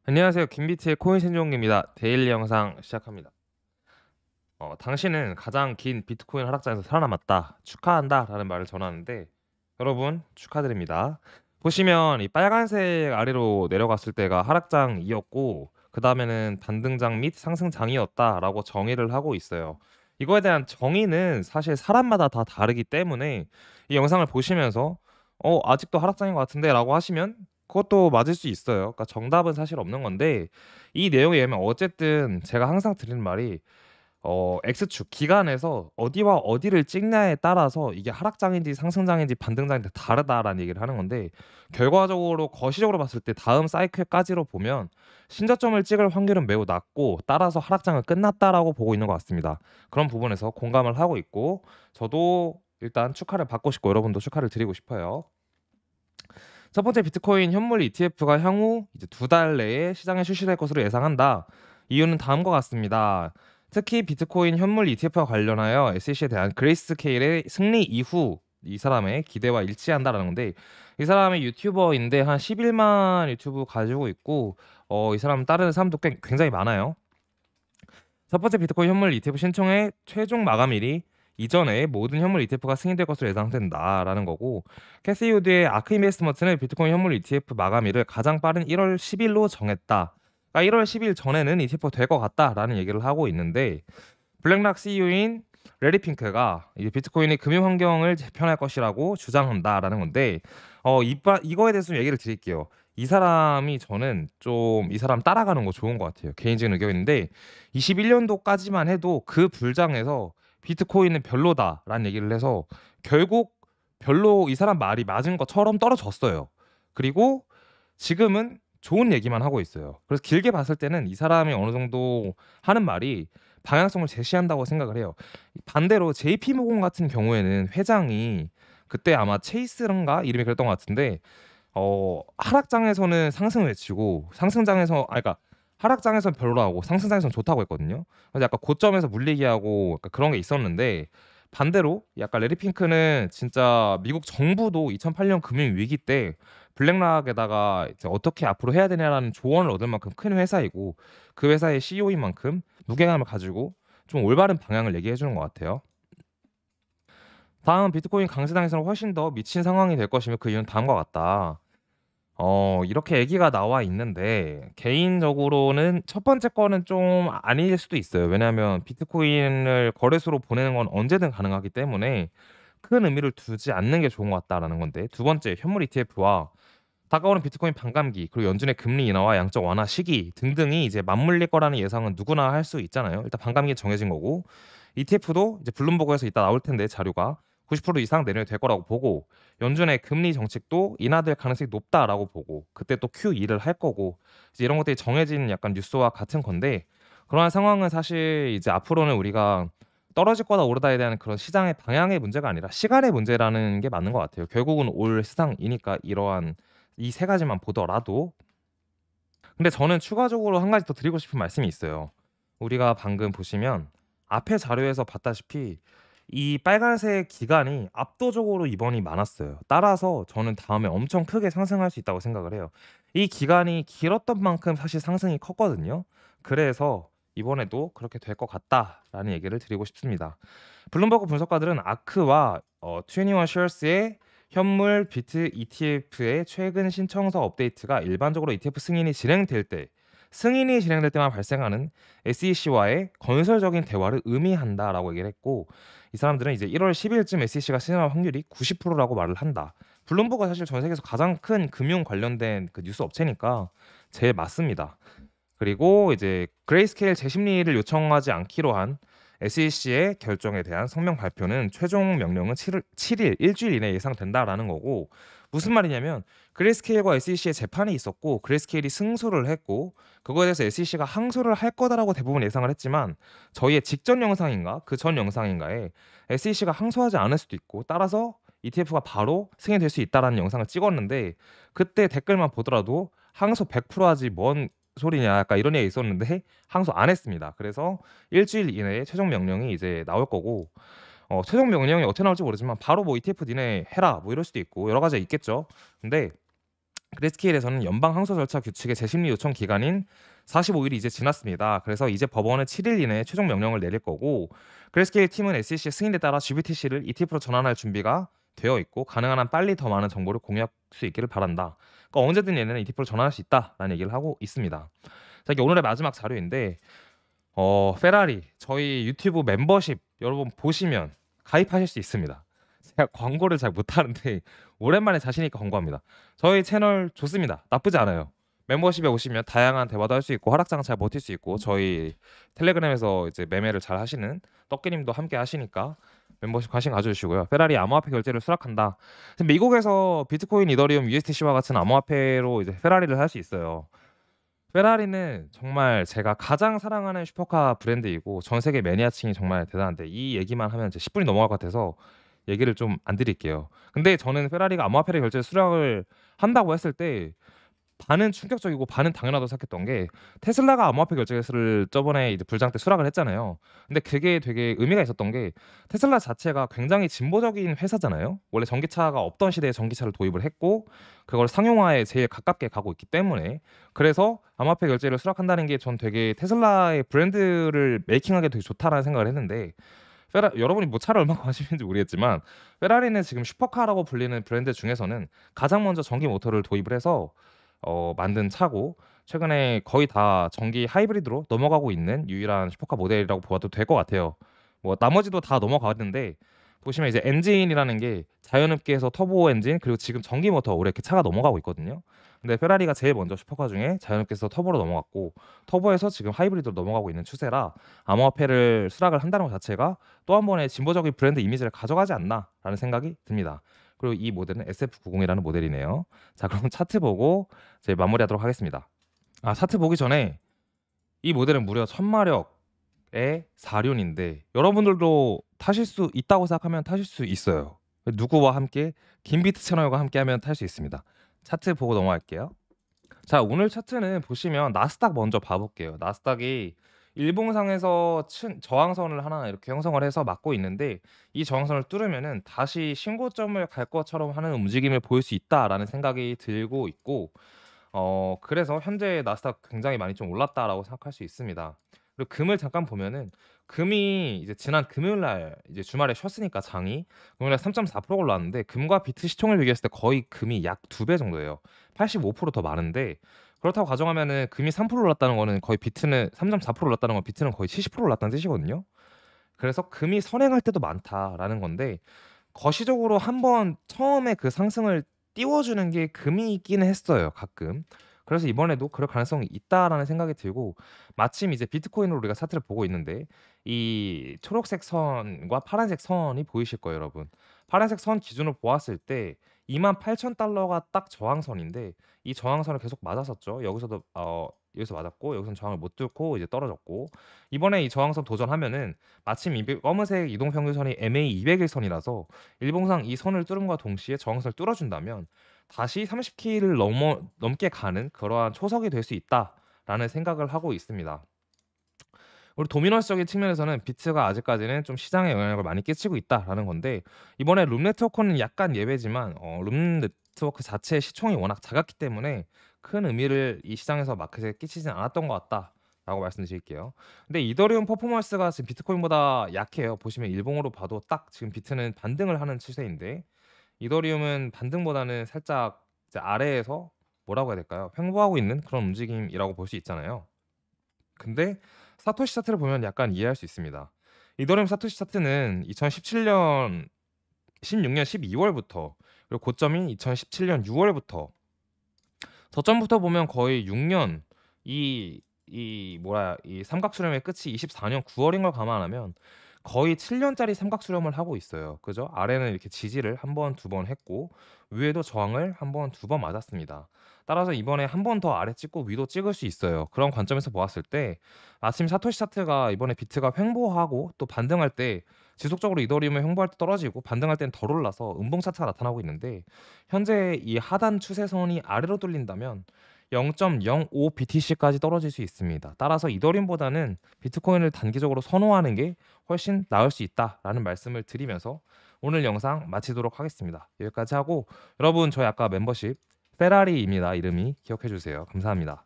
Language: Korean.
안녕하세요. 김비트의 코인 신종기입니다. 데일리 영상 시작합니다. 당신은 가장 긴 비트코인 하락장에서 살아남았다. 축하한다라는 말을 전하는데 여러분 축하드립니다. 보시면 이 빨간색 아래로 내려갔을 때가 하락장이었고 그 다음에는 반등장 및 상승장이었다라고 정의를 하고 있어요. 이거에 대한 정의는 사실 사람마다 다 다르기 때문에 이 영상을 보시면서 아직도 하락장인 것 같은데라고 하시면 그것도 맞을 수 있어요. 그러니까 정답은 사실 없는 건데 이 내용에 의하면 어쨌든 제가 항상 드리는 말이 X축 기간에서 어디와 어디를 찍냐에 따라서 이게 하락장인지 상승장인지 반등장인지 다르다라는 얘기를 하는 건데 결과적으로 거시적으로 봤을 때 다음 사이클까지로 보면 신저점을 찍을 확률은 매우 낮고 따라서 하락장은 끝났다라고 보고 있는 것 같습니다. 그런 부분에서 공감을 하고 있고 저도 일단 축하를 받고 싶고 여러분도 축하를 드리고 싶어요. 첫 번째 비트코인 현물 ETF가 향후 이제 2달 내에 시장에 출시될 것으로 예상한다. 이유는 다음과 같습니다. 특히 비트코인 현물 ETF와 관련하여 SEC에 대한 그레이스케일의 승리 이후 이 사람의 기대와 일치한다라는 건데 이 사람이 유튜버인데 한 11만 유튜브 가지고 있고 이 사람 따르는 사람도 굉장히 많아요. 첫 번째 비트코인 현물 ETF 신청의 최종 마감일이 이전에 모든 현물 ETF가 승인될 것으로 예상된다라는 거고 캐시 우드의 아크 인베스트먼트는 비트코인 현물 ETF 마감일을 가장 빠른 1월 10일로 정했다. 그러니까 1월 10일 전에는 ETF 될 것 같다라는 얘기를 하고 있는데 블랙락 CEO인 레리 핑크가 이제 비트코인의 금융 환경을 재편할 것이라고 주장한다라는 건데 이거에 대해서 좀 얘기를 드릴게요. 이 사람이 저는 좀 이 사람 따라가는 거 좋은 것 같아요. 개인적인 의견인데 21년도까지만 해도 그 불장에서 비트코인은 별로다라는 얘기를 해서 결국 별로 이 사람 말이 맞은 것처럼 떨어졌어요. 그리고 지금은 좋은 얘기만 하고 있어요. 그래서 길게 봤을 때는 이 사람이 어느 정도 하는 말이 방향성을 제시한다고 생각을 해요. 반대로 JP모건 같은 경우에는 회장이 그때 아마 체이스인가 이름이 그랬던 것 같은데 하락장에서는 상승을 외치고 상승장에서 그러니까 하락장에서는 별로라고 상승장에서는 좋다고 했거든요. 그래서 약간 고점에서 물리기 하고 약간 그런 게 있었는데 반대로 약간 레리 핑크는 진짜 미국 정부도 2008년 금융 위기 때 블랙락에다가 이제 어떻게 앞으로 해야 되냐라는 조언을 얻을 만큼 큰 회사이고 그 회사의 CEO인 만큼 무게감을 가지고 좀 올바른 방향을 얘기해 주는 것 같아요. 다음 비트코인 강세장에서는 훨씬 더 미친 상황이 될 것이며 그 이유는 다음과 같다. 이렇게 얘기가 나와 있는데 개인적으로는 첫 번째 거는 좀 아닐 수도 있어요. 왜냐하면 비트코인을 거래소로 보내는 건 언제든 가능하기 때문에 큰 의미를 두지 않는 게 좋은 것 같다라는 건데 두 번째 현물 ETF와 다가오는 비트코인 반감기 그리고 연준의 금리 인하와 양적 완화 시기 등등이 이제 맞물릴 거라는 예상은 누구나 할 수 있잖아요. 일단 반감기 정해진 거고 ETF도 이제 블룸버그에서 이따 나올 텐데 자료가 90% 이상 내년에 될 거라고 보고 연준의 금리 정책도 인하될 가능성이 높다라고 보고 그때 또 QE를 할 거고 이제 이런 것들이 정해진 약간 뉴스와 같은 건데 그러한 상황은 사실 이제 앞으로는 우리가 떨어질 거다 오르다에 대한 그런 시장의 방향의 문제가 아니라 시간의 문제라는 게 맞는 것 같아요. 결국은 올 시장이니까 이러한 이 세 가지만 보더라도 근데 저는 추가적으로 한 가지 더 드리고 싶은 말씀이 있어요. 우리가 방금 보시면 앞에 자료에서 봤다시피 이 빨간색 기간이 압도적으로 이번이 많았어요. 따라서 저는 다음에 엄청 크게 상승할 수 있다고 생각을 해요. 이 기간이 길었던 만큼 사실 상승이 컸거든요. 그래서 이번에도 그렇게 될 것 같다라는 얘기를 드리고 싶습니다. 블룸버그 분석가들은 아크와 21 쉐어스의 현물 비트 ETF의 최근 신청서 업데이트가 일반적으로 ETF 승인이 진행될 때만 발생하는 SEC와의 건설적인 대화를 의미한다라고 얘기를 했고 이 사람들은 이제 1월 10일쯤 SEC가 승인할 확률이 90%라고 말을 한다. 블룸버그가 사실 전 세계에서 가장 큰 금융 관련된 그 뉴스 업체니까 제일 맞습니다. 그리고 이제 그레이스케일 재심리를 요청하지 않기로 한 SEC의 결정에 대한 성명 발표는 최종 명령은 7일 일주일 이내에 예상된다라는 거고 무슨 말이냐면 그레이스케일과 SEC의 재판이 있었고 그레이스케일이 승소를 했고 그거에 대해서 SEC가 항소를 할 거다라고 대부분 예상을 했지만 저희의 직전 영상인가 그 전 영상인가에 SEC가 항소하지 않을 수도 있고 따라서 ETF가 바로 승인될 수 있다라는 영상을 찍었는데 그때 댓글만 보더라도 항소 100% 하지 뭔 소리냐 약간 이런 얘기 있었는데 항소 안 했습니다. 그래서 일주일 이내에 최종 명령이 이제 나올 거고 최종 명령이 어떻게 나올지 모르지만 바로 뭐 ETF 니네 해라 뭐 이럴 수도 있고 여러 가지가 있겠죠. 근데 그레스케일에서는 연방 항소 절차 규칙의 재심리 요청 기간인 45일이 이제 지났습니다. 그래서 이제 법원은 7일 이내에 최종 명령을 내릴 거고, 그레스케일 팀은 SEC의 승인에 따라 GBTC를 ETF로 전환할 준비가 되어 있고, 가능한 한 빨리 더 많은 정보를 공유할 수 있기를 바란다. 그러니까 언제든 얘네는 ETF로 전환할 수 있다라는 얘기를 하고 있습니다. 자, 이게 오늘의 마지막 자료인데, 페라리 저희 유튜브 멤버십 여러분 보시면 가입하실 수 있습니다. 제가 광고를 잘 못하는데 오랜만에 자신 있게 광고합니다. 저희 채널 좋습니다. 나쁘지 않아요. 멤버십에 오시면 다양한 대화도 할 수 있고 하락장 잘 버틸 수 있고, 저희 텔레그램에서 이제 매매를 잘 하시는 떡기님도 함께 하시니까 멤버십 관심 가져주시고요. 페라리 암호화폐 결제를 수락한다. 미국에서 비트코인, 이더리움, USDC와 같은 암호화폐로 이제 페라리를 할 수 있어요. 페라리는 정말 제가 가장 사랑하는 슈퍼카 브랜드이고 전 세계 매니아층이 정말 대단한데, 이 얘기만 하면 이제 10분이 넘어갈 것 같아서 얘기를 좀 안 드릴게요. 근데 저는 페라리가 암호화폐를 결제 수락을 한다고 했을 때 반은 충격적이고 반은 당연하다고 생각했던 게, 테슬라가 암호화폐 결제를 저번에 이제 불장 때 수락을 했잖아요. 근데 그게 되게 의미가 있었던 게, 테슬라 자체가 굉장히 진보적인 회사잖아요. 원래 전기차가 없던 시대에 전기차를 도입을 했고 그걸 상용화에 제일 가깝게 가고 있기 때문에, 그래서 암호화폐 결제를 수락한다는 게 전 되게 테슬라의 브랜드를 메이킹하기 되게 좋다라는 생각을 했는데, 여러분이 뭐 차를 얼마나 관심있는지 모르겠지만 페라리는 지금 슈퍼카라고 불리는 브랜드 중에서는 가장 먼저 전기 모터를 도입을 해서 만든 차고, 최근에 거의 다 전기 하이브리드로 넘어가고 있는 유일한 슈퍼카 모델이라고 보아도 될 것 같아요. 뭐 나머지도 다 넘어가는데, 보시면 이제 엔진이라는 게 자연흡기에서 터보 엔진, 그리고 지금 전기 모터 올해 이렇게 차가 넘어가고 있거든요. 근데 페라리가 제일 먼저 슈퍼카 중에 자연흡기에서 터보로 넘어갔고, 터보에서 지금 하이브리드로 넘어가고 있는 추세라 암호화폐를 수락을 한다는 것 자체가 또 한 번의 진보적인 브랜드 이미지를 가져가지 않나라는 생각이 듭니다. 그리고 이 모델은 SF90이라는 모델이네요. 자, 그럼 차트 보고 이제 마무리하도록 하겠습니다. 차트 보기 전에, 이 모델은 무려 1000마력의 4륜인데 여러분들도 타실 수 있다고 생각하면 타실 수 있어요. 누구와 함께? 김비트 채널과 함께하면 탈 수 있습니다. 차트 보고 넘어갈게요. 자, 오늘 차트는 보시면 나스닥 먼저 봐볼게요. 나스닥이 일봉상에서 저항선을 하나 이렇게 형성을 해서 막고 있는데, 이 저항선을 뚫으면은 다시 신고점을 갈 것처럼 하는 움직임을 보일 수 있다라는 생각이 들고 있고, 그래서 현재 나스닥 굉장히 많이 좀 올랐다라고 생각할 수 있습니다. 그리고 금을 잠깐 보면은, 금이 이제 지난 금요일 날 이제 주말에 쉬었으니까 장이 금요일 날 3.4% 올랐는데, 금과 비트 시총을 비교했을 때 거의 금이 약 2배 정도예요. 85%더 많은데, 그렇다고 가정하면은 금이 3% 올랐다는 거는 거의 비트는 3.4% 올랐다는 건 비트는 거의 70% 올랐다는 뜻이거든요. 그래서 금이 선행할 때도 많다라는 건데, 거시적으로 한번 처음에 그 상승을 띄워주는 게 금이 있기는 했어요, 가끔. 그래서 이번에도 그럴 가능성이 있다라는 생각이 들고, 마침 이제 비트코인으로 우리가 차트를 보고 있는데, 이 초록색 선과 파란색 선이 보이실 거예요, 여러분. 파란색 선 기준으로 보았을 때 28,000달러가 딱 저항선인데, 이 저항선을 계속 맞았었죠. 여기서 맞았고, 여기서는 저항을 못 뚫고 이제 떨어졌고, 이번에 이 저항선 도전하면은 마침 이 검은색 이동평균선이 MA200일선이라서 일봉상 이 선을 뚫음과 동시에 저항선을 뚫어준다면 다시 30K를 넘게 가는 그러한 초석이 될 수 있다라는 생각을 하고 있습니다. 우리 도미너스적인 측면에서는 비트가 아직까지는 좀 시장에 영향을 많이 끼치고 있다라는 건데, 이번에 룸 네트워크는 약간 예외지만 룸 네트워크 자체의 시총이 워낙 작았기 때문에 큰 의미를 이 시장에서 마켓에 끼치진 않았던 것 같다라고 말씀드릴게요. 근데 이더리움 퍼포먼스가 지금 비트코인보다 약해요. 보시면 일봉으로 봐도 딱 지금 비트는 반등을 하는 추세인데, 이더리움은 반등보다는 살짝 이제 아래에서 뭐라고 해야 될까요? 횡보하고 있는 그런 움직임이라고 볼 수 있잖아요. 근데 사토시 차트를 보면 약간 이해할 수 있습니다. 이더리움 사토시 차트는 2017년 16년 12월부터, 그리고 고점인 2017년 6월부터, 저점부터 보면 거의 6년, 이 삼각수렴의 끝이 24년 9월인 걸 감안하면 거의 7년짜리 삼각수렴을 하고 있어요. 그죠? 아래는 이렇게 지지를 한 번, 두 번 했고, 위에도 저항을 한 번, 두 번 맞았습니다. 따라서 이번에 한 번 더 아래 찍고 위도 찍을 수 있어요. 그런 관점에서 보았을 때 마침 사토시 차트가 이번에 비트가 횡보하고 또 반등할 때, 지속적으로 이더리움을 횡보할 때 떨어지고 반등할 때는 덜 올라서 음봉 차트가 나타나고 있는데, 현재 이 하단 추세선이 아래로 뚫린다면 0.05 BTC까지 떨어질 수 있습니다. 따라서 이더리움보다는 비트코인을 단기적으로 선호하는 게 훨씬 나을 수 있다라는 말씀을 드리면서 오늘 영상 마치도록 하겠습니다. 여기까지 하고, 여러분 저희 아까 멤버십 페라리입니다. 이름이. 기억해 주세요. 감사합니다.